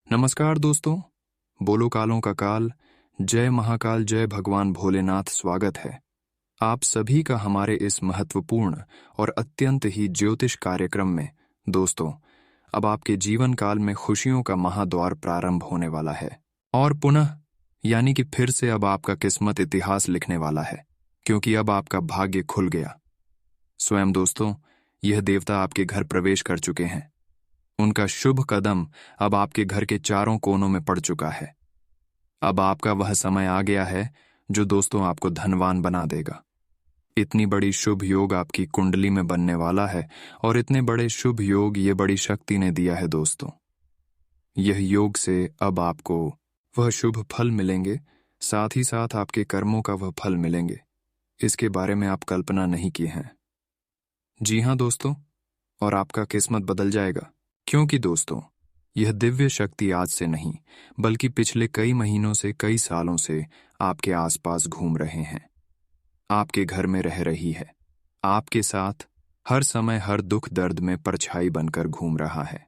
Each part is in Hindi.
नमस्कार दोस्तों, बोलो कालों का काल, जय महाकाल, जय भगवान भोलेनाथ। स्वागत है आप सभी का हमारे इस महत्वपूर्ण और अत्यंत ही ज्योतिष कार्यक्रम में। दोस्तों, अब आपके जीवन काल में खुशियों का महाद्वार प्रारंभ होने वाला है और पुनः यानी कि फिर से अब आपका किस्मत इतिहास लिखने वाला है, क्योंकि अब आपका भाग्य खुल गया। स्वयं दोस्तों, यह देवता आपके घर प्रवेश कर चुके हैं। उनका शुभ कदम अब आपके घर के चारों कोनों में पड़ चुका है। अब आपका वह समय आ गया है जो दोस्तों आपको धनवान बना देगा। इतनी बड़ी शुभ योग आपकी कुंडली में बनने वाला है और इतने बड़े शुभ योग ये बड़ी शक्ति ने दिया है दोस्तों। यह योग से अब आपको वह शुभ फल मिलेंगे, साथ ही साथ आपके कर्मों का वह फल मिलेंगे। इसके बारे में आप कल्पना नहीं किए हैं। जी हाँ दोस्तों, और आपका किस्मत बदल जाएगा, क्योंकि दोस्तों यह दिव्य शक्ति आज से नहीं बल्कि पिछले कई महीनों से, कई सालों से आपके आसपास घूम रहे हैं, आपके घर में रह रही है, आपके साथ हर समय हर दुख दर्द में परछाई बनकर घूम रहा है।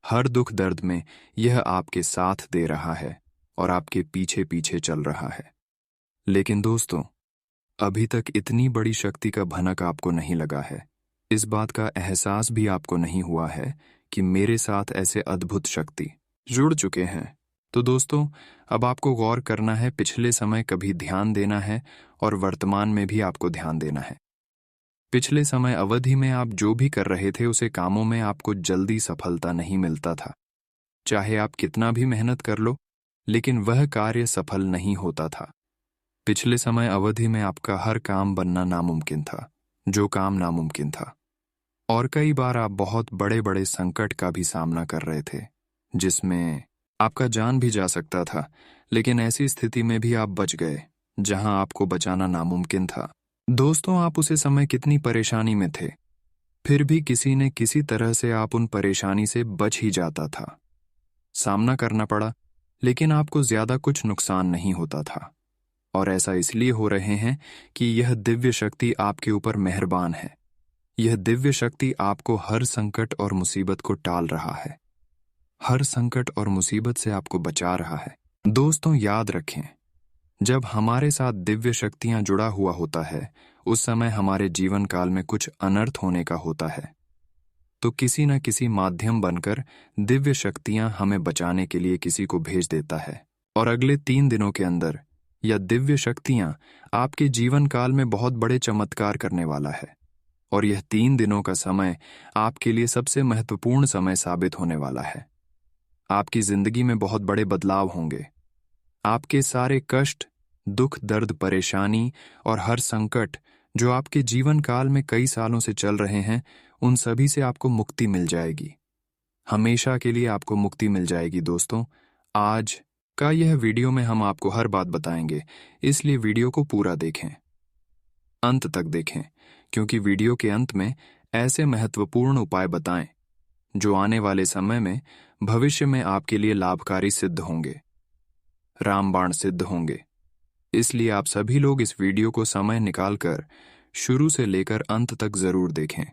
हर दुख दर्द में यह आपके साथ दे रहा है और आपके पीछे पीछे चल रहा है। लेकिन दोस्तों, अभी तक इतनी बड़ी शक्ति का भनक आपको नहीं लगा है। इस बात का एहसास भी आपको नहीं हुआ है कि मेरे साथ ऐसे अद्भुत शक्ति जुड़ चुके हैं। तो दोस्तों, अब आपको गौर करना है, पिछले समय कभी ध्यान देना है और वर्तमान में भी आपको ध्यान देना है। पिछले समय अवधि में आप जो भी कर रहे थे उसे कामों में आपको जल्दी सफलता नहीं मिलता था। चाहे आप कितना भी मेहनत कर लो, लेकिन वह कार्य सफल नहीं होता था। पिछले समय अवधि में आपका हर काम बनना नामुमकिन था, जो काम नामुमकिन था। और कई बार आप बहुत बड़े बड़े संकट का भी सामना कर रहे थे, जिसमें आपका जान भी जा सकता था, लेकिन ऐसी स्थिति में भी आप बच गए जहां आपको बचाना नामुमकिन था। दोस्तों, आप उसे समय कितनी परेशानी में थे, फिर भी किसी न किसी तरह से आप उन परेशानी से बच ही जाता था। सामना करना पड़ा, लेकिन आपको ज्यादा कुछ नुकसान नहीं होता था। और ऐसा इसलिए हो रहे हैं कि यह दिव्य शक्ति आपके ऊपर मेहरबान है। यह दिव्य शक्ति आपको हर संकट और मुसीबत को टाल रहा है, हर संकट और मुसीबत से आपको बचा रहा है। दोस्तों, याद रखें, जब हमारे साथ दिव्य शक्तियां जुड़ा हुआ होता है, उस समय हमारे जीवन काल में कुछ अनर्थ होने का होता है। तो किसी न किसी माध्यम बनकर दिव्य शक्तियां हमें बचाने के लिए किसी को भेज देता है। और अगले 3 दिनों के अंदर यह दिव्य शक्तियां आपके जीवन काल में बहुत बड़े चमत्कार करने वाला है। और यह 3 दिनों का समय आपके लिए सबसे महत्वपूर्ण समय साबित होने वाला है। आपकी जिंदगी में बहुत बड़े बदलाव होंगे। आपके सारे कष्ट, दुख, दर्द, परेशानी और हर संकट जो आपके जीवन काल में कई सालों से चल रहे हैं, उन सभी से आपको मुक्ति मिल जाएगी। हमेशा के लिए आपको मुक्ति मिल जाएगी। दोस्तों, आज का यह वीडियो में हम आपको हर बात बताएंगे, इसलिए वीडियो को पूरा देखें, अंत तक देखें, क्योंकि वीडियो के अंत में ऐसे महत्वपूर्ण उपाय बताएं जो आने वाले समय में, भविष्य में आपके लिए लाभकारी सिद्ध होंगे, रामबाण सिद्ध होंगे। इसलिए आप सभी लोग इस वीडियो को समय निकालकर शुरू से लेकर अंत तक जरूर देखें,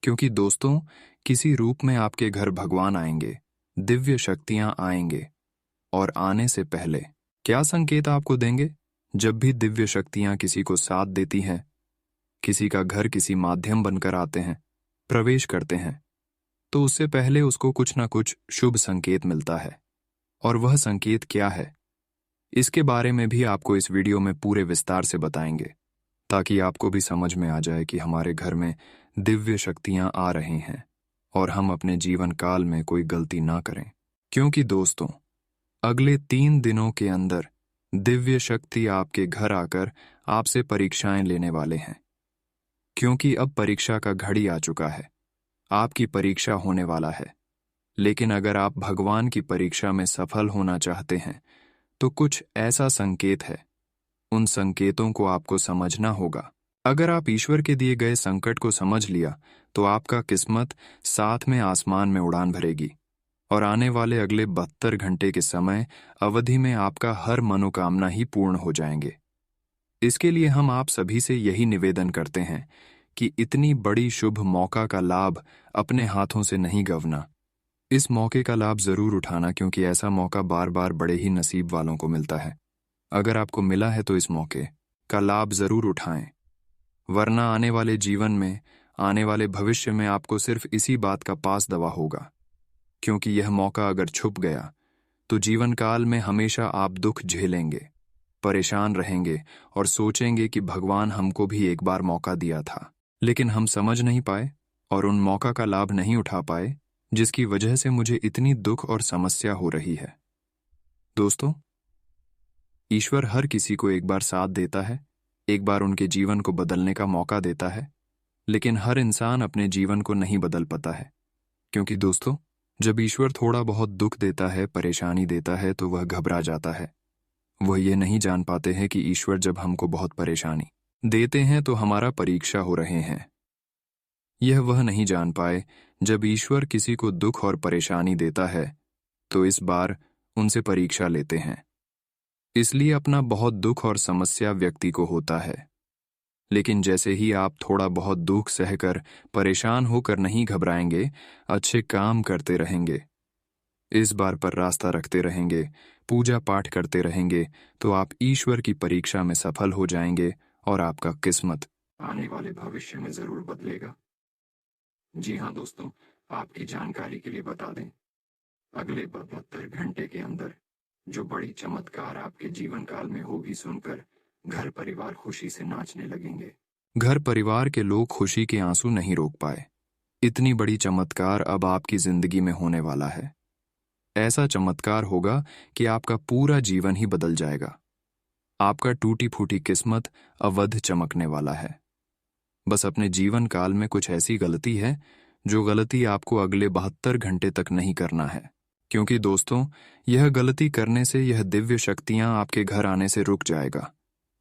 क्योंकि दोस्तों, किसी रूप में आपके घर भगवान आएंगे, दिव्य शक्तियां आएंगे। और आने से पहले क्या संकेत आपको देंगे? जब भी दिव्य शक्तियां किसी को साथ देती हैं, किसी का घर किसी माध्यम बनकर आते हैं, प्रवेश करते हैं, तो उससे पहले उसको कुछ ना कुछ शुभ संकेत मिलता है। और वह संकेत क्या है, इसके बारे में भी आपको इस वीडियो में पूरे विस्तार से बताएंगे, ताकि आपको भी समझ में आ जाए कि हमारे घर में दिव्य शक्तियां आ रही हैं और हम अपने जीवन काल में कोई गलती ना करें। क्योंकि दोस्तों, अगले 3 दिनों के अंदर दिव्य शक्ति आपके घर आकर आपसे परीक्षाएं लेने वाले हैं। क्योंकि अब परीक्षा का घड़ी आ चुका है, आपकी परीक्षा होने वाला है। लेकिन अगर आप भगवान की परीक्षा में सफल होना चाहते हैं, तो कुछ ऐसा संकेत है, उन संकेतों को आपको समझना होगा। अगर आप ईश्वर के दिए गए संकट को समझ लिया, तो आपका किस्मत साथ में आसमान में उड़ान भरेगी और आने वाले अगले 72 घंटे के समय अवधि में आपका हर मनोकामना ही पूर्ण हो जाएंगे। इसके लिए हम आप सभी से यही निवेदन करते हैं कि इतनी बड़ी शुभ मौका का लाभ अपने हाथों से नहीं गंवाना। इस मौके का लाभ जरूर उठाना, क्योंकि ऐसा मौका बार बार बड़े ही नसीब वालों को मिलता है। अगर आपको मिला है तो इस मौके का लाभ जरूर उठाएं, वरना आने वाले जीवन में, आने वाले भविष्य में आपको सिर्फ इसी बात का पास दवा होगा। क्योंकि यह मौका अगर छुप गया तो जीवन काल में हमेशा आप दुख झेलेंगे, परेशान रहेंगे और सोचेंगे कि भगवान हमको भी एक बार मौका दिया था, लेकिन हम समझ नहीं पाए और उन मौका का लाभ नहीं उठा पाए, जिसकी वजह से मुझे इतनी दुख और समस्या हो रही है। दोस्तों, ईश्वर हर किसी को एक बार साथ देता है, एक बार उनके जीवन को बदलने का मौका देता है, लेकिन हर इंसान अपने जीवन को नहीं बदल पाता है। क्योंकि दोस्तों, जब ईश्वर थोड़ा बहुत दुख देता है, परेशानी देता है, तो वह घबरा जाता है। वह ये नहीं जान पाते हैं कि ईश्वर जब हमको बहुत परेशानी देते हैं तो हमारा परीक्षा हो रहे हैं। यह वह नहीं जान पाए, जब ईश्वर किसी को दुख और परेशानी देता है तो इस बार उनसे परीक्षा लेते हैं। इसलिए अपना बहुत दुख और समस्या व्यक्ति को होता है, लेकिन जैसे ही आप थोड़ा बहुत दुख सहकर, परेशान होकर नहीं घबराएंगे, अच्छे काम करते रहेंगे, इस बार पर रास्ता रखते रहेंगे, पूजा पाठ करते रहेंगे, तो आप ईश्वर की परीक्षा में सफल हो जाएंगे और आपका किस्मत आने वाले भविष्य में जरूर बदलेगा। जी हाँ दोस्तों, आपकी जानकारी के लिए बता दें, अगले 72 घंटे के अंदर जो बड़ी चमत्कार आपके जीवन काल में होगी, सुनकर घर परिवार खुशी से नाचने लगेंगे। घर परिवार के लोग खुशी के आंसू नहीं रोक पाए। इतनी बड़ी चमत्कार अब आपकी जिंदगी में होने वाला है। ऐसा चमत्कार होगा कि आपका पूरा जीवन ही बदल जाएगा। आपका टूटी फूटी किस्मत अवध चमकने वाला है। बस अपने जीवन काल में कुछ ऐसी गलती है जो गलती आपको अगले 72 घंटे तक नहीं करना है। क्योंकि दोस्तों, यह गलती करने से यह दिव्य शक्तियां आपके घर आने से रुक जाएगा,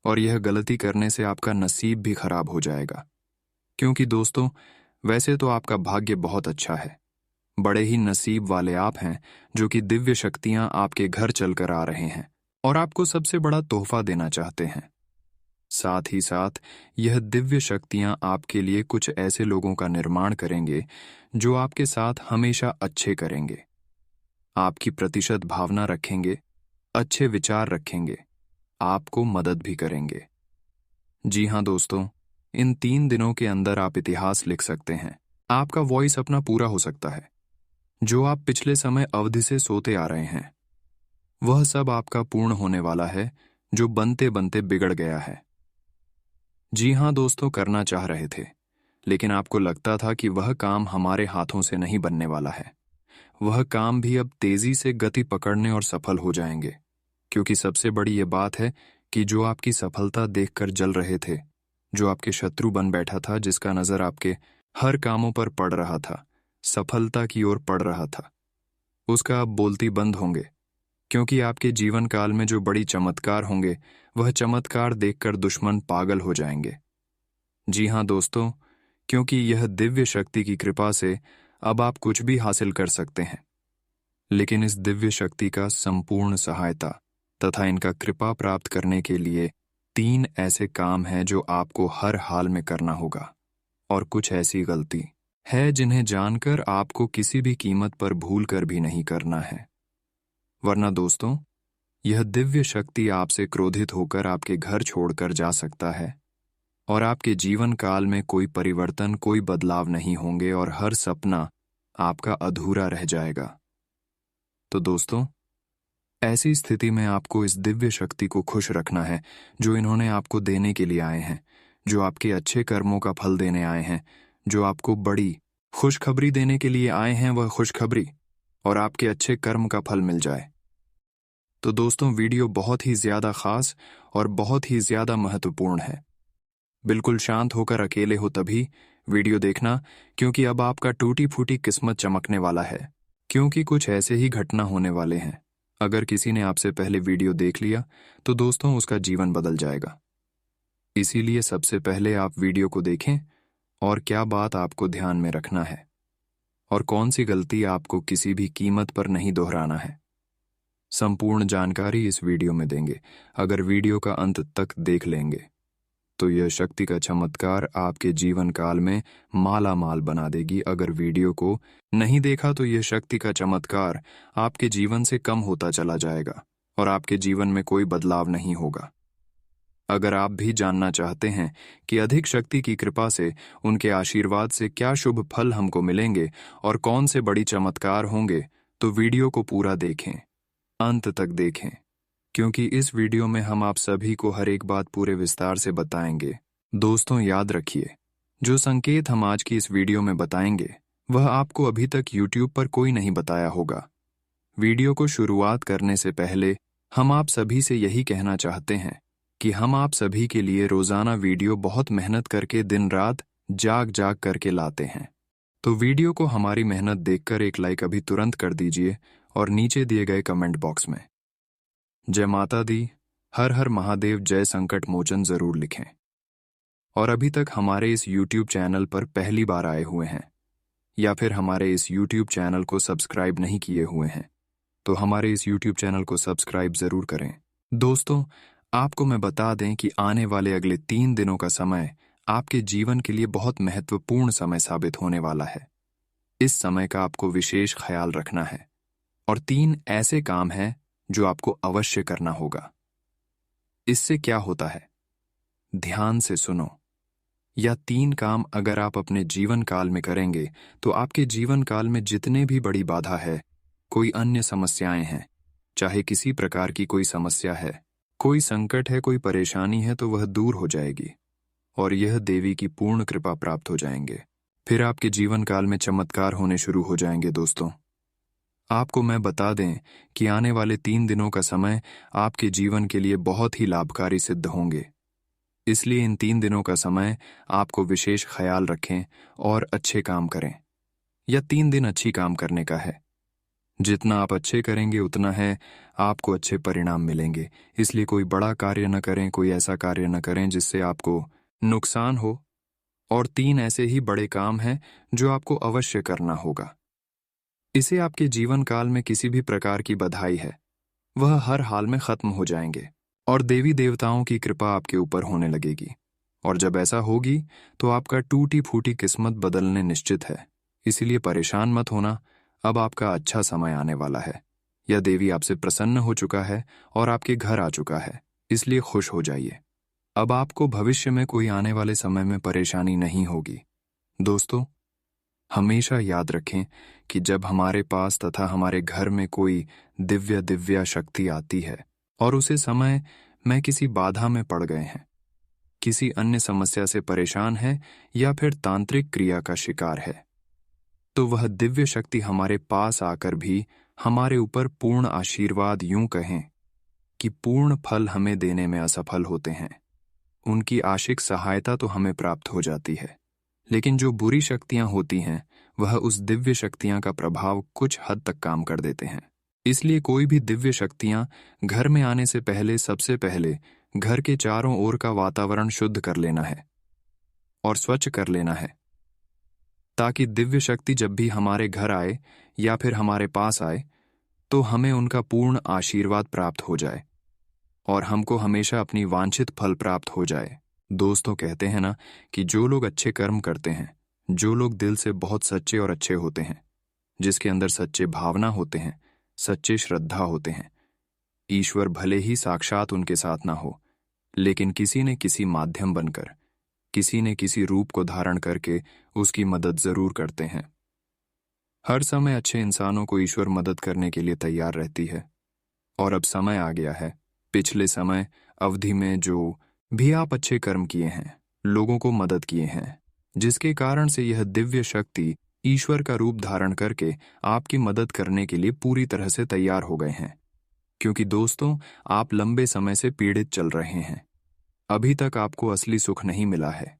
और यह गलती करने से आपका नसीब भी खराब हो जाएगा। क्योंकि दोस्तों, वैसे तो आपका भाग्य बहुत अच्छा है, बड़े ही नसीब वाले आप हैं जो कि दिव्य शक्तियां आपके घर चलकर आ रहे हैं और आपको सबसे बड़ा तोहफा देना चाहते हैं। साथ ही साथ यह दिव्य शक्तियां आपके लिए कुछ ऐसे लोगों का निर्माण करेंगे जो आपके साथ हमेशा अच्छे करेंगे, आपकी प्रतिशत भावना रखेंगे, अच्छे विचार रखेंगे, आपको मदद भी करेंगे। जी हाँ दोस्तों, इन 3 दिनों के अंदर आप इतिहास लिख सकते हैं। आपका वॉइस अपना पूरा हो सकता है। जो आप पिछले समय अवधि से सोते आ रहे हैं, वह सब आपका पूर्ण होने वाला है, जो बनते बनते बिगड़ गया है। जी हाँ दोस्तों, करना चाह रहे थे, लेकिन आपको लगता था कि वह काम हमारे हाथों से नहीं बनने वाला है। वह काम भी अब तेजी से गति पकड़ने और सफल हो जाएंगे। क्योंकि सबसे बड़ी ये बात है कि जो आपकी सफलता देखकर जल रहे थे, जो आपके शत्रु बन बैठा था, जिसका नजर आपके हर कामों पर पड़ रहा था, सफलता की ओर पड़ रहा था, उसका अब बोलती बंद होंगे। क्योंकि आपके जीवन काल में जो बड़ी चमत्कार होंगे, वह चमत्कार देखकर दुश्मन पागल हो जाएंगे। जी हाँ दोस्तों, क्योंकि यह दिव्य शक्ति की कृपा से अब आप कुछ भी हासिल कर सकते हैं। लेकिन इस दिव्य शक्ति का संपूर्ण सहायता तथा इनका कृपा प्राप्त करने के लिए 3 ऐसे काम हैं जो आपको हर हाल में करना होगा, और कुछ ऐसी गलती है जिन्हें जानकर आपको किसी भी कीमत पर भूल कर भी नहीं करना है। वरना दोस्तों, यह दिव्य शक्ति आपसे क्रोधित होकर आपके घर छोड़कर जा सकता है और आपके जीवन काल में कोई परिवर्तन, कोई बदलाव नहीं होंगे और हर सपना आपका अधूरा रह जाएगा। तो दोस्तों, ऐसी स्थिति में आपको इस दिव्य शक्ति को खुश रखना है, जो इन्होंने आपको देने के लिए आए हैं, जो आपके अच्छे कर्मों का फल देने आए हैं, जो आपको बड़ी खुशखबरी देने के लिए आए हैं, वह खुशखबरी और आपके अच्छे कर्म का फल मिल जाए। तो दोस्तों, वीडियो बहुत ही ज्यादा खास और बहुत ही ज्यादा महत्वपूर्ण है। बिल्कुल शांत होकर अकेले हो तभी वीडियो देखना, क्योंकि अब आपका टूटी फूटी किस्मत चमकने वाला है। क्योंकि कुछ ऐसे ही घटना होने वाले हैं। अगर किसी ने आपसे पहले वीडियो देख लिया तो दोस्तों, उसका जीवन बदल जाएगा। इसीलिए सबसे पहले आप वीडियो को देखें और क्या बात आपको ध्यान में रखना है और कौन सी गलती आपको किसी भी कीमत पर नहीं दोहराना है। संपूर्ण जानकारी इस वीडियो में देंगे। अगर वीडियो का अंत तक देख लेंगे तो यह शक्ति का चमत्कार आपके जीवन काल में माला माल बना देगी। अगर वीडियो को नहीं देखा तो यह शक्ति का चमत्कार आपके जीवन से कम होता चला जाएगा और आपके जीवन में कोई बदलाव नहीं होगा। अगर आप भी जानना चाहते हैं कि अधिक शक्ति की कृपा से, उनके आशीर्वाद से क्या शुभ फल हमको मिलेंगे और कौन से बड़ी चमत्कार होंगे, तो वीडियो को पूरा देखें, अंत तक देखें, क्योंकि इस वीडियो में हम आप सभी को हर एक बात पूरे विस्तार से बताएंगे। दोस्तों याद रखिए, जो संकेत हम आज की इस वीडियो में बताएंगे वह आपको अभी तक YouTube पर कोई नहीं बताया होगा। वीडियो को शुरुआत करने से पहले हम आप सभी से यही कहना चाहते हैं कि हम आप सभी के लिए रोजाना वीडियो बहुत मेहनत करके दिन रात जाग जाग करके लाते हैं। तो वीडियो को हमारी मेहनत देखकर एक लाइक अभी तुरंत कर दीजिए और नीचे दिए गए कमेंट बॉक्स में जय माता दी, हर हर महादेव, जय संकट मोचन जरूर लिखें। और अभी तक हमारे इस YouTube चैनल पर पहली बार आए हुए हैं या फिर हमारे इस YouTube चैनल को सब्सक्राइब नहीं किए हुए हैं तो हमारे इस YouTube चैनल को सब्सक्राइब जरूर करें। दोस्तों, आपको मैं बता दें कि आने वाले अगले 3 दिनों का समय आपके जीवन के लिए बहुत महत्वपूर्ण समय साबित होने वाला है। इस समय का आपको विशेष ख्याल रखना है और 3 ऐसे काम हैं जो आपको अवश्य करना होगा। इससे क्या होता है, ध्यान से सुनो। यह 3 काम अगर आप अपने जीवन काल में करेंगे तो आपके जीवन काल में जितने भी बड़ी बाधा है, कोई अन्य समस्याएं हैं, चाहे किसी प्रकार की कोई समस्या है, कोई संकट है, कोई परेशानी है, तो वह दूर हो जाएगी और यह देवी की पूर्ण कृपा प्राप्त हो जाएंगे। फिर आपके जीवन काल में चमत्कार होने शुरू हो जाएंगे। दोस्तों, आपको मैं बता दें कि आने वाले 3 दिनों का समय आपके जीवन के लिए बहुत ही लाभकारी सिद्ध होंगे। इसलिए इन 3 दिनों का समय आपको विशेष ख्याल रखें और अच्छे काम करें। यह 3 दिन अच्छी काम करने का है। जितना आप अच्छे करेंगे उतना है आपको अच्छे परिणाम मिलेंगे। इसलिए कोई बड़ा कार्य न करें, कोई ऐसा कार्य न करें जिससे आपको नुकसान हो। और 3 ऐसे ही बड़े काम हैं जो आपको अवश्य करना होगा। इसे आपके जीवन काल में किसी भी प्रकार की बधाई है, वह हर हाल में खत्म हो जाएंगे और देवी देवताओं की कृपा आपके ऊपर होने लगेगी। और जब ऐसा होगी तो आपका टूटी फूटी किस्मत बदलने निश्चित है। इसीलिए परेशान मत होना, अब आपका अच्छा समय आने वाला है। यह देवी आपसे प्रसन्न हो चुका है और आपके घर आ चुका है, इसलिए खुश हो जाइए। अब आपको भविष्य में कोई आने वाले समय में परेशानी नहीं होगी। दोस्तों, हमेशा याद रखें कि जब हमारे पास तथा हमारे घर में कोई दिव्य शक्ति आती है और उसे समय में किसी बाधा में पड़ गए हैं, किसी अन्य समस्या से परेशान है या फिर तांत्रिक क्रिया का शिकार है, तो वह दिव्य शक्ति हमारे पास आकर भी हमारे ऊपर पूर्ण आशीर्वाद, यूं कहें कि पूर्ण फल हमें देने में असफल होते हैं। उनकी आशिक सहायता तो हमें प्राप्त हो जाती है, लेकिन जो बुरी शक्तियां होती हैं वह उस दिव्य शक्तियां का प्रभाव कुछ हद तक काम कर देते हैं। इसलिए कोई भी दिव्य शक्तियां घर में आने से पहले सबसे पहले घर के चारों ओर का वातावरण शुद्ध कर लेना है और स्वच्छ कर लेना है, ताकि दिव्य शक्ति जब भी हमारे घर आए या फिर हमारे पास आए तो हमें उनका पूर्ण आशीर्वाद प्राप्त हो जाए और हमको हमेशा अपनी वांछित फल प्राप्त हो जाए। दोस्तों, कहते हैं ना कि जो लोग अच्छे कर्म करते हैं, जो लोग दिल से बहुत सच्चे और अच्छे होते हैं, जिसके अंदर सच्चे भावना होते हैं, सच्चे श्रद्धा होते हैं, ईश्वर भले ही साक्षात उनके साथ ना हो, लेकिन किसी ने किसी माध्यम बनकर, किसी ने किसी रूप को धारण करके उसकी मदद जरूर करते हैं। हर समय अच्छे इंसानों को ईश्वर मदद करने के लिए तैयार रहती है। और अब समय आ गया है, पिछले समय अवधि में जो भी आप अच्छे कर्म किए हैं, लोगों को मदद किए हैं, जिसके कारण से यह दिव्य शक्ति ईश्वर का रूप धारण करके आपकी मदद करने के लिए पूरी तरह से तैयार हो गए हैं। क्योंकि दोस्तों, आप लंबे समय से पीड़ित चल रहे हैं, अभी तक आपको असली सुख नहीं मिला है।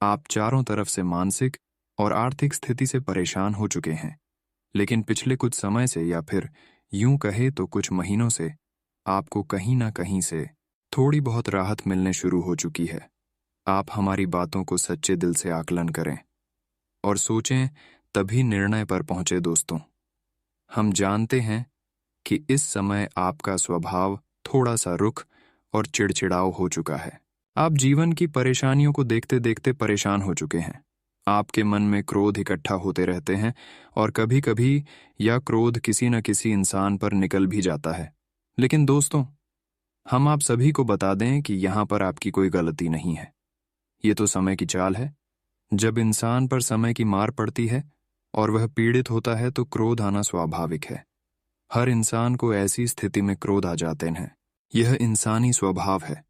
आप चारों तरफ से मानसिक और आर्थिक स्थिति से परेशान हो चुके हैं, लेकिन पिछले कुछ समय से या फिर यूं कहे तो कुछ महीनों से आपको कहीं ना कहीं से थोड़ी बहुत राहत मिलने शुरू हो चुकी है। आप हमारी बातों को सच्चे दिल से आकलन करें और सोचें, तभी निर्णय पर पहुंचे। दोस्तों, हम जानते हैं कि इस समय आपका स्वभाव थोड़ा सा रुख और चिड़चिड़ाव हो चुका है, आप जीवन की परेशानियों को देखते देखते परेशान हो चुके हैं। आपके मन में क्रोध इकट्ठा होते रहते हैं और कभी कभी यह क्रोध किसी न किसी इंसान पर निकल भी जाता है। लेकिन दोस्तों, हम आप सभी को बता दें कि यहाँ पर आपकी कोई गलती नहीं है। ये तो समय की चाल है। जब इंसान पर समय की मार पड़ती है और वह पीड़ित होता है तो क्रोध आना स्वाभाविक है। हर इंसान को ऐसी स्थिति में क्रोध आ जाते हैं। यह इंसानी स्वभाव है।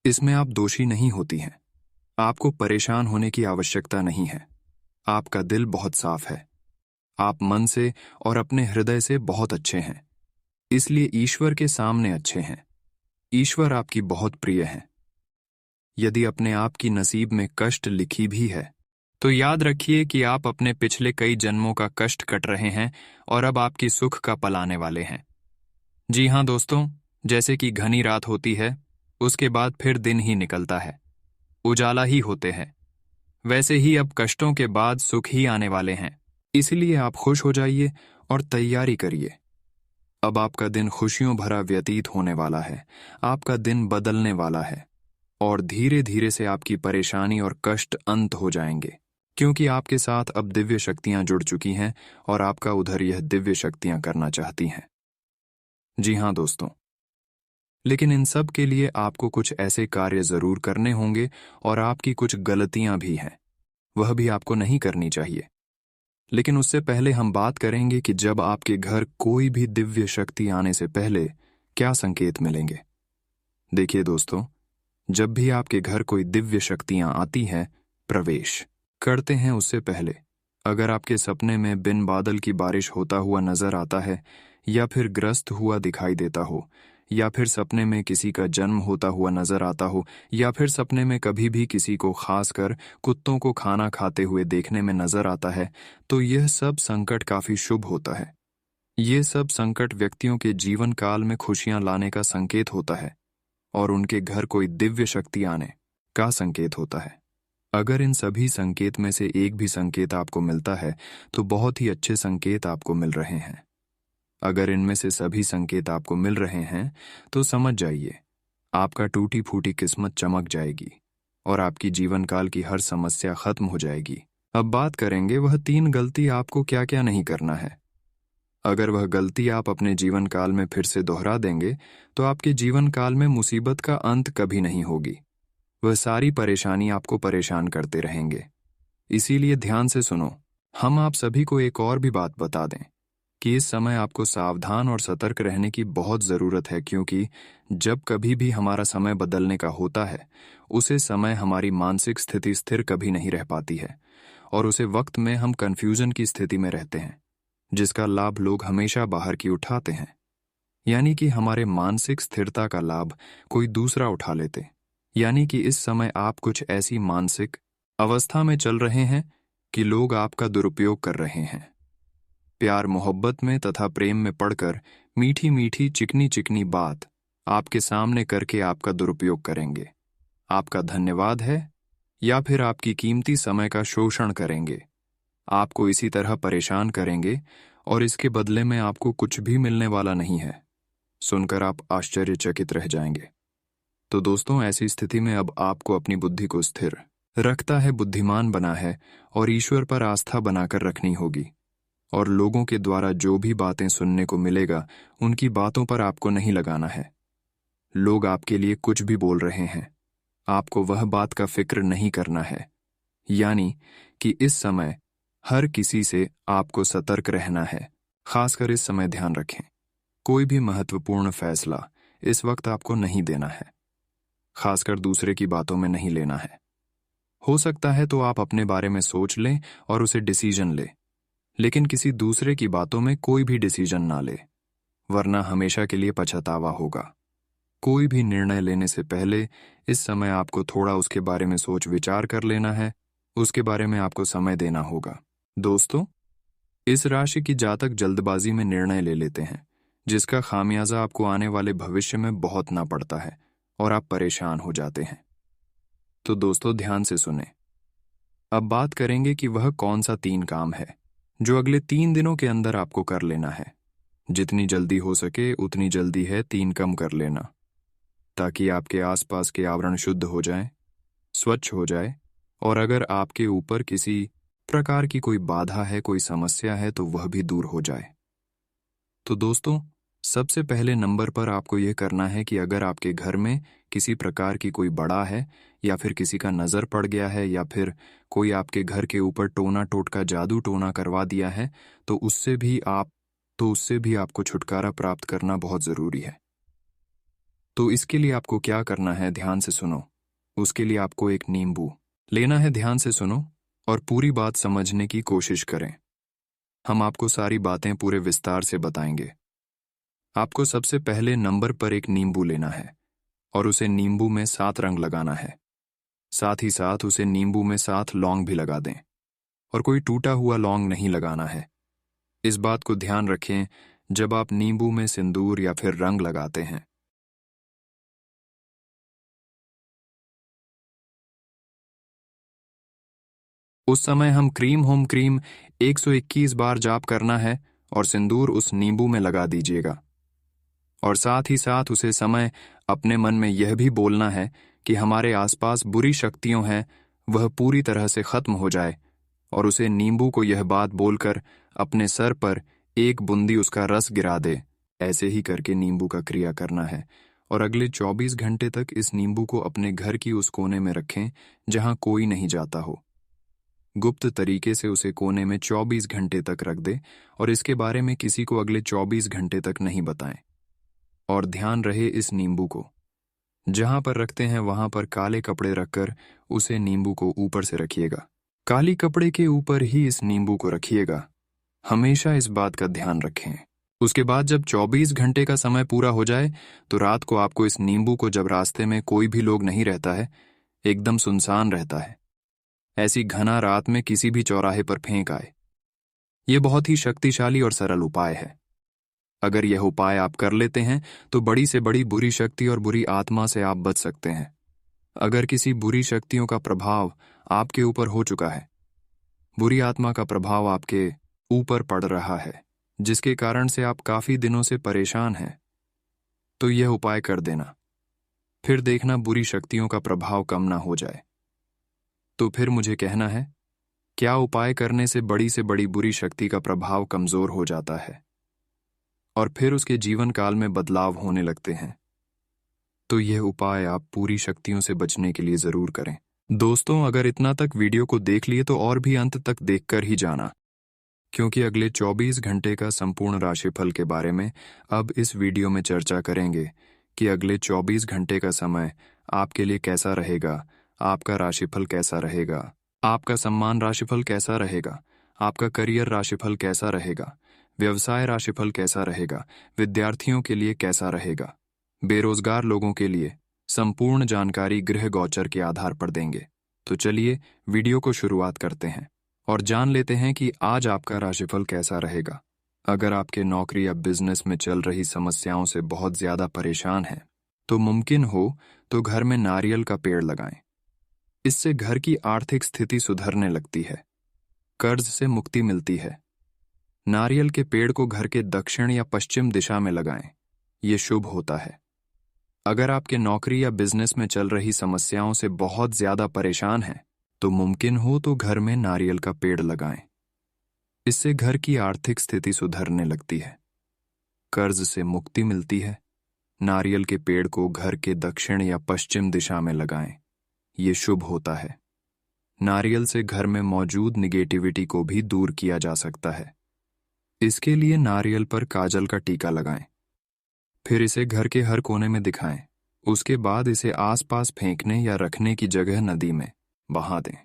इसमें आप दोषी नहीं होती हैं। आपको परेशान होने की आवश्यकता नहीं है। आपका दिल बहुत साफ है। आप मन से और अपने हृदय से बहुत अच्छे हैं, इसलिए ईश्वर के सामने अच्छे हैं। ईश्वर आपकी बहुत प्रिय हैं। यदि अपने आप की नसीब में कष्ट लिखी भी है तो याद रखिए कि आप अपने पिछले कई जन्मों का कष्ट कट रहे हैं और अब आपकी सुख का पल आने वाले हैं। जी हाँ दोस्तों, जैसे कि घनी रात होती है, उसके बाद फिर दिन ही निकलता है, उजाला ही होते हैं, वैसे ही अब कष्टों के बाद सुख ही आने वाले हैं। इसलिए आप खुश हो जाइए और तैयारी करिए। अब आपका दिन खुशियों भरा व्यतीत होने वाला है। आपका दिन बदलने वाला है और धीरे धीरे से आपकी परेशानी और कष्ट अंत हो जाएंगे, क्योंकि आपके साथ अब दिव्य शक्तियां जुड़ चुकी हैं और आपका उधर यह दिव्य शक्तियां करना चाहती हैं। जी हाँ दोस्तों, लेकिन इन सब के लिए आपको कुछ ऐसे कार्य जरूर करने होंगे और आपकी कुछ गलतियां भी हैं, वह भी आपको नहीं करनी चाहिए। लेकिन उससे पहले हम बात करेंगे कि जब आपके घर कोई भी दिव्य शक्ति आने से पहले क्या संकेत मिलेंगे। देखिए दोस्तों, जब भी आपके घर कोई दिव्य शक्तियां आती हैं, प्रवेश करते हैं, उससे पहले अगर आपके सपने में बिन बादल की बारिश होता हुआ नजर आता है, या फिर ग्रस्त हुआ दिखाई देता हो, या फिर सपने में किसी का जन्म होता हुआ नजर आता हो, या फिर सपने में कभी भी किसी को खासकर कुत्तों को खाना खाते हुए देखने में नजर आता है, तो यह सब संकट काफी शुभ होता है। ये सब संकट व्यक्तियों के जीवन काल में खुशियां लाने का संकेत होता है और उनके घर कोई दिव्य शक्ति आने का संकेत होता है। अगर इन सभी संकेत में से एक भी संकेत आपको मिलता है तो बहुत ही अच्छे संकेत आपको मिल रहे हैं। अगर इनमें से सभी संकेत आपको मिल रहे हैं तो समझ जाइए, आपका टूटी फूटी किस्मत चमक जाएगी और आपकी जीवन काल की हर समस्या खत्म हो जाएगी। अब बात करेंगे वह 3 गलती आपको क्या क्या नहीं करना है। अगर वह गलती आप अपने जीवन काल में फिर से दोहरा देंगे तो आपके जीवन काल में मुसीबत का अंत कभी नहीं होगी। वह सारी परेशानी आपको परेशान करते रहेंगे। इसीलिए ध्यान से सुनो। हम आप सभी को एक और भी बात बता दें कि इस समय आपको सावधान और सतर्क रहने की बहुत ज़रूरत है, क्योंकि जब कभी भी हमारा समय बदलने का होता है, उसे समय हमारी मानसिक स्थिति स्थिर कभी नहीं रह पाती है और उसे वक्त में हम कन्फ्यूजन की स्थिति में रहते हैं, जिसका लाभ लोग हमेशा बाहर की उठाते हैं। यानी कि हमारे मानसिक स्थिरता का लाभ कोई दूसरा उठा लेते। यानी कि इस समय आप कुछ ऐसी मानसिक अवस्था में चल रहे हैं कि लोग आपका दुरुपयोग कर रहे हैं। प्यार मोहब्बत में तथा प्रेम में पड़कर मीठी मीठी चिकनी चिकनी बात आपके सामने करके आपका दुरुपयोग करेंगे। आपका धन्यवाद है या फिर आपकी कीमती समय का शोषण करेंगे। आपको इसी तरह परेशान करेंगे और इसके बदले में आपको कुछ भी मिलने वाला नहीं है। सुनकर आप आश्चर्यचकित रह जाएंगे। तो दोस्तों, ऐसी स्थिति में अब आपको अपनी बुद्धि को स्थिर रखता है, बुद्धिमान बना है और ईश्वर पर आस्था बनाकर रखनी होगी। और लोगों के द्वारा जो भी बातें सुनने को मिलेगा, उनकी बातों पर आपको नहीं लगाना है। लोग आपके लिए कुछ भी बोल रहे हैं, आपको वह बात का फिक्र नहीं करना है। यानी कि इस समय हर किसी से आपको सतर्क रहना है। खासकर इस समय ध्यान रखें, कोई भी महत्वपूर्ण फैसला इस वक्त आपको नहीं देना है, खासकर दूसरे की बातों में नहीं लेना है। हो सकता है तो आप अपने बारे में सोच लें और उसे डिसीजन ले, लेकिन किसी दूसरे की बातों में कोई भी डिसीजन ना ले, वरना हमेशा के लिए पछतावा होगा। कोई भी निर्णय लेने से पहले इस समय आपको थोड़ा उसके बारे में सोच विचार कर लेना है, उसके बारे में आपको समय देना होगा। दोस्तों, इस राशि की जातक जल्दबाजी में निर्णय ले लेते हैं, जिसका खामियाजा आपको आने वाले भविष्य में बहुत ना पड़ता है और आप परेशान हो जाते हैं। तो दोस्तों, ध्यान से सुने। अब बात करेंगे कि वह कौन सा 3 काम है जो अगले 3 दिनों के अंदर आपको कर लेना है। जितनी जल्दी हो सके उतनी जल्दी है 3 कम कर लेना। ताकि आपके आसपास के आवरण शुद्ध हो जाएं, स्वच्छ हो जाए, और अगर आपके ऊपर किसी प्रकार की कोई बाधा है, कोई समस्या है, तो वह भी दूर हो जाए। तो दोस्तों, सबसे पहले नंबर पर आपको यह करना है कि अगर आपके घर में किसी प्रकार की कोई बड़ा है, या फिर किसी का नज़र पड़ गया है, या फिर कोई आपके घर के ऊपर टोना टोटका जादू टोना करवा दिया है, तो उससे भी आपको छुटकारा प्राप्त करना बहुत ज़रूरी है। तो इसके लिए आपको क्या करना है, ध्यान से सुनो। उसके लिए आपको एक नींबू लेना है। ध्यान से सुनो और पूरी बात समझने की कोशिश करें। हम आपको सारी बातें पूरे विस्तार से बताएंगे। आपको सबसे पहले नंबर पर एक नींबू लेना है और उसे नींबू में 7 रंग लगाना है। साथ ही साथ उसे नींबू में 7 लौंग भी लगा दें, और कोई टूटा हुआ लौंग नहीं लगाना है। इस बात को ध्यान रखें जब आप नींबू में सिंदूर या फिर रंग लगाते हैं। उस समय हम क्रीम होम क्रीम 121 बार जाप करना है और सिंदूर उस नींबू में लगा दीजिएगा। और साथ ही साथ उसे समय अपने मन में यह भी बोलना है कि हमारे आसपास बुरी शक्तियां हैं, वह पूरी तरह से खत्म हो जाए, और उसे नींबू को यह बात बोलकर अपने सर पर एक बूंदी उसका रस गिरा दे। ऐसे ही करके नींबू का क्रिया करना है, और अगले 24 घंटे तक इस नींबू को अपने घर की उस कोने में रखें जहां कोई नहीं जाता हो। गुप्त तरीके से उसे कोने में 24 घंटे तक रख दे, और इसके बारे में किसी को अगले 24 घंटे तक नहीं बताएं। और ध्यान रहे, इस नींबू को जहां पर रखते हैं वहां पर काले कपड़े रखकर उसे नींबू को ऊपर से रखिएगा। काली कपड़े के ऊपर ही इस नींबू को रखिएगा। हमेशा इस बात का ध्यान रखें। उसके बाद जब 24 घंटे का समय पूरा हो जाए, तो रात को आपको इस नींबू को, जब रास्ते में कोई भी लोग नहीं रहता है, एकदम सुनसान रहता है, ऐसी घना रात में किसी भी चौराहे पर फेंक आए। यह बहुत ही शक्तिशाली और सरल उपाय है। अगर यह उपाय आप कर लेते हैं तो बड़ी से बड़ी बुरी शक्ति और बुरी आत्मा से आप बच सकते हैं। अगर किसी बुरी शक्तियों का प्रभाव आपके ऊपर हो चुका है, बुरी आत्मा का प्रभाव आपके ऊपर पड़ रहा है, जिसके कारण से आप काफी दिनों से परेशान हैं, तो यह उपाय कर देना। फिर देखना बुरी शक्तियों का प्रभाव कम ना हो जाए। तो फिर मुझे कहना है, क्या उपाय करने से बड़ी बुरी शक्ति का प्रभाव कमजोर हो जाता है और फिर उसके जीवन काल में बदलाव होने लगते हैं। तो यह उपाय आप पूरी शक्तियों से बचने के लिए जरूर करें। दोस्तों, अगर इतना तक वीडियो को देख लिए तो और भी अंत तक देखकर ही जाना, क्योंकि अगले 24 घंटे का संपूर्ण राशिफल के बारे में अब इस वीडियो में चर्चा करेंगे कि अगले 24 घंटे का समय आपके लिए कैसा रहेगा, आपका राशिफल कैसा रहेगा, आपका सम्मान राशिफल कैसा रहेगा, आपका करियर राशिफल कैसा रहेगा, व्यवसाय राशिफल कैसा रहेगा, विद्यार्थियों के लिए कैसा रहेगा, बेरोजगार लोगों के लिए संपूर्ण जानकारी गृह गोचर के आधार पर देंगे। तो चलिए वीडियो को शुरुआत करते हैं और जान लेते हैं कि आज आपका राशिफल कैसा रहेगा। अगर आपके नौकरी या बिजनेस में चल रही समस्याओं से बहुत ज्यादा परेशान हैं, तो मुमकिन हो तो घर में नारियल का पेड़ लगाएं। इससे घर की आर्थिक स्थिति सुधरने लगती है, कर्ज से मुक्ति मिलती है। नारियल के पेड़ को घर के दक्षिण या पश्चिम दिशा में लगाएं, ये शुभ होता है। अगर आपके नौकरी या बिजनेस में चल रही समस्याओं से बहुत ज्यादा परेशान हैं, तो मुमकिन हो तो घर में नारियल का पेड़ लगाएं। इससे घर की आर्थिक स्थिति सुधरने लगती है, कर्ज से मुक्ति मिलती है। नारियल के पेड़ को घर के दक्षिण या पश्चिम दिशा में लगाएं, ये शुभ होता है। नारियल से घर में मौजूद निगेटिविटी को भी दूर किया जा सकता है। इसके लिए नारियल पर काजल का टीका लगाएं, फिर इसे घर के हर कोने में दिखाएं। उसके बाद इसे आसपास फेंकने या रखने की जगह नदी में बहा दें।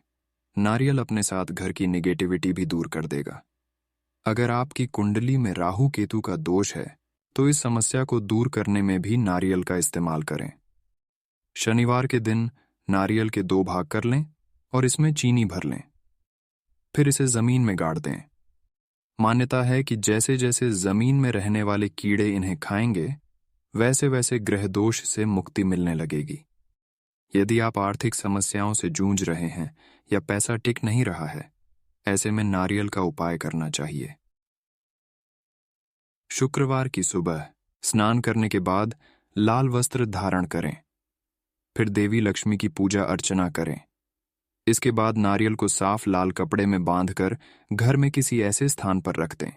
नारियल अपने साथ घर की निगेटिविटी भी दूर कर देगा। अगर आपकी कुंडली में राहु केतु का दोष है, तो इस समस्या को दूर करने में भी नारियल का इस्तेमाल करें। शनिवार के दिन नारियल के 2 भाग कर लें और इसमें चीनी भर लें, फिर इसे जमीन में गाड़ दें। मान्यता है कि जैसे जैसे जमीन में रहने वाले कीड़े इन्हें खाएंगे, वैसे वैसे ग्रह दोष से मुक्ति मिलने लगेगी। यदि आप आर्थिक समस्याओं से जूझ रहे हैं या पैसा टिक नहीं रहा है, ऐसे में नारियल का उपाय करना चाहिए। शुक्रवार की सुबह स्नान करने के बाद लाल वस्त्र धारण करें। फिर देवी लक्ष्मी की पूजा अर्चना करें। इसके बाद नारियल को साफ लाल कपड़े में बांधकर घर में किसी ऐसे स्थान पर रख दें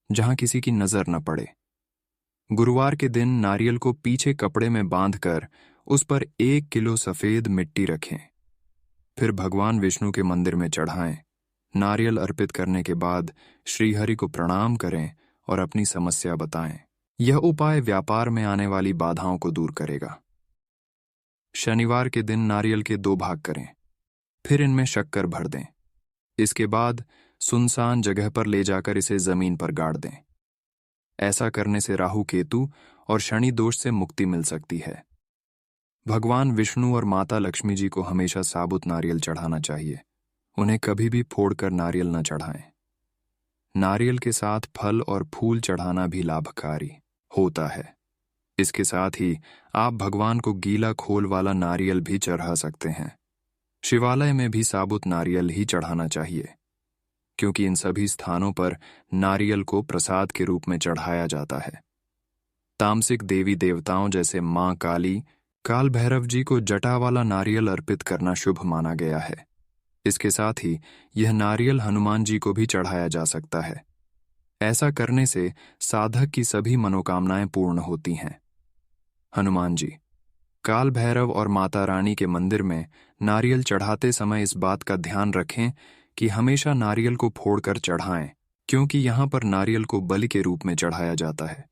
जहां किसी की नजर न पड़े। गुरुवार के दिन नारियल को पीछे कपड़े में बांधकर उस पर 1 किलो सफेद मिट्टी रखें। फिर भगवान विष्णु के मंदिर में चढ़ाएं। नारियल अर्पित करने के बाद श्रीहरि को प्रणाम करें और अपनी समस्या बताएं। यह उपाय व्यापार में आने वाली बाधाओं को दूर करेगा। शनिवार के दिन नारियल के 2 भाग करें, फिर इनमें शक्कर भर दें। इसके बाद सुनसान जगह पर ले जाकर इसे जमीन पर गाड़ दें। ऐसा करने से राहु केतु और शनि दोष से मुक्ति मिल सकती है। भगवान विष्णु और माता लक्ष्मी जी को हमेशा साबुत नारियल चढ़ाना चाहिए। उन्हें कभी भी फोड़कर नारियल न चढ़ाएं। नारियल के साथ फल और फूल चढ़ाना भी लाभकारी होता है। इसके साथ ही आप भगवान को गीला खोल वाला नारियल भी चढ़ा सकते हैं। शिवालय में भी साबुत नारियल ही चढ़ाना चाहिए, क्योंकि इन सभी स्थानों पर नारियल को प्रसाद के रूप में चढ़ाया जाता है। तामसिक देवी देवताओं जैसे मां काली, काल भैरव जी को जटा वाला नारियल अर्पित करना शुभ माना गया है। इसके साथ ही यह नारियल हनुमान जी को भी चढ़ाया जा सकता है। ऐसा करने से साधक की सभी मनोकामनाएं पूर्ण होती हैं। हनुमान जी, काल भैरव और माता रानी के मंदिर में नारियल चढ़ाते समय इस बात का ध्यान रखें कि हमेशा नारियल को फोड़कर चढ़ाएं, क्योंकि यहां पर नारियल को बलि के रूप में चढ़ाया जाता है।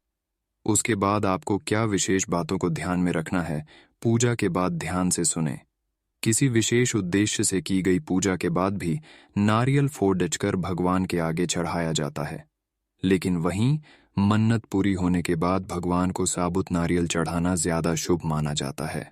उसके बाद आपको क्या विशेष बातों को ध्यान में रखना है, पूजा के बाद ध्यान से सुने। किसी विशेष उद्देश्य से की गई पूजा के बाद भी नारियल फोड़-कर भगवान के आगे चढ़ाया जाता है, लेकिन वहीं मन्नत पूरी होने के बाद भगवान को साबुत नारियल चढ़ाना ज्यादा शुभ माना जाता है।